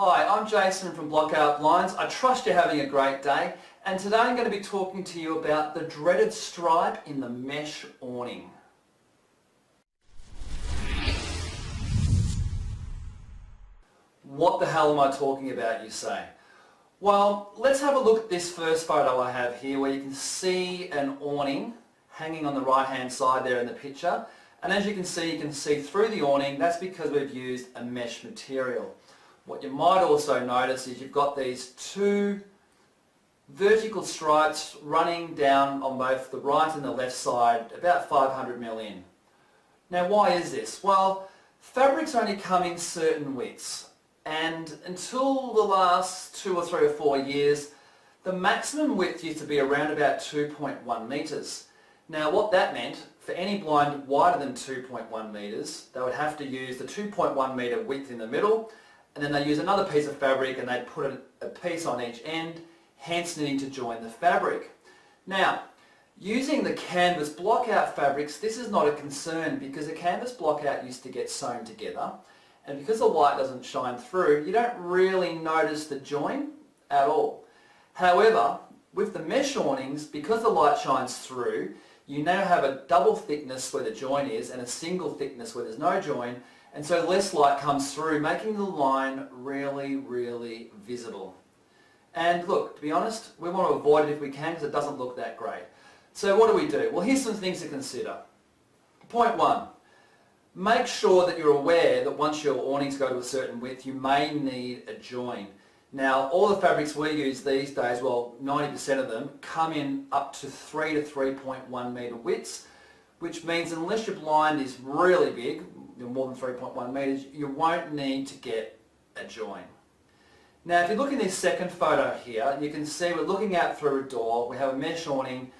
Hi, I'm Jason from Blockout Blinds. I trust you're having a great day, and today I'm going to be talking to you about the dreaded stripe in the mesh awning. What the hell am I talking about, you say? Well, let's have a look at this first photo I have here where you can see an awning hanging on the right hand side there in the picture, and as you can see through the awning. That's because we've used a mesh material. What you might also notice is you've got these two vertical stripes running down on both the right and the left side, about 500 mm in. Now why is this? Well, fabrics only come in certain widths, and until the last 2 or 3 or 4 years, the maximum width used to be around about 2.1 metres. Now what that meant, for any blind wider than 2.1 metres, they would have to use the 2.1 metre width in the middle, and then they use another piece of fabric and they put a piece on each end, hence needing to join the fabric. Now, using the canvas blockout fabrics, this is not a concern because the canvas blockout used to get sewn together, and because the light doesn't shine through, you don't really notice the join at all. However, with the mesh awnings, because the light shines through, you now have a double thickness where the join is and a single thickness where there's no join, and so less light comes through, making the line really, really visible. And look, to be honest, we want to avoid it if we can because it doesn't look that great. So what do? Well, here's some things to consider. Point 1, make sure that you're aware that once your awnings go to a certain width, you may need a join. Now, all the fabrics we use these days, well, 90% of them, come in up to 3 to 3.1 metre widths, which means unless your blind is really big, more than 3.1 metres, you won't need to get a join. Now, if you look in this second photo here, you can see we're looking out through a door, we have a mesh awning,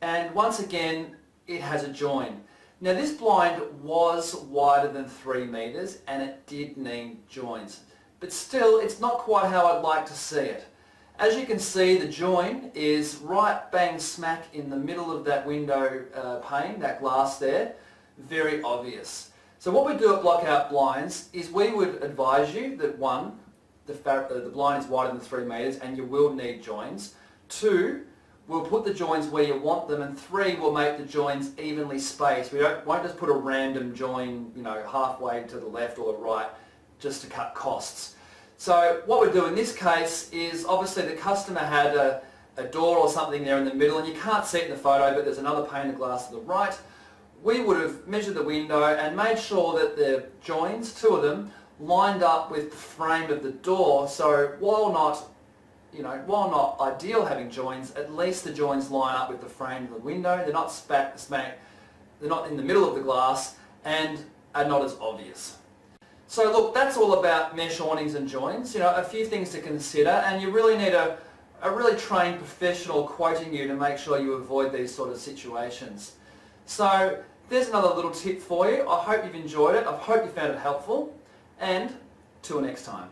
and once again, it has a join. Now, this blind was wider than 3 metres, and it did need joins. But still, it's not quite how I'd like to see it. As you can see, the join is right bang smack in the middle of that window pane, that glass there. Very obvious. So what we do at Blockout Blinds is we would advise you that 1, the blind is wider than 3 metres and you will need joins. 2, we'll put the joins where you want them, and 3, we'll make the joins evenly spaced. We won't just put a random join, halfway to the left or the right just to cut costs. So what we do in this case is, obviously the customer had a door or something there in the middle, and you can't see it in the photo, but there's another pane of glass to the right. We would have measured the window and made sure that the joins, 2 of them, lined up with the frame of the door. So while not ideal having joins, at least the joins line up with the frame of the window. They're not they're not in the middle of the glass and are not as obvious. So look, that's all about mesh awnings and joins. A few things to consider, and you really need a really trained professional quoting you to make sure you avoid these sort of situations. So there's another little tip for you. I hope you've enjoyed it. I hope you found it helpful, and till next time.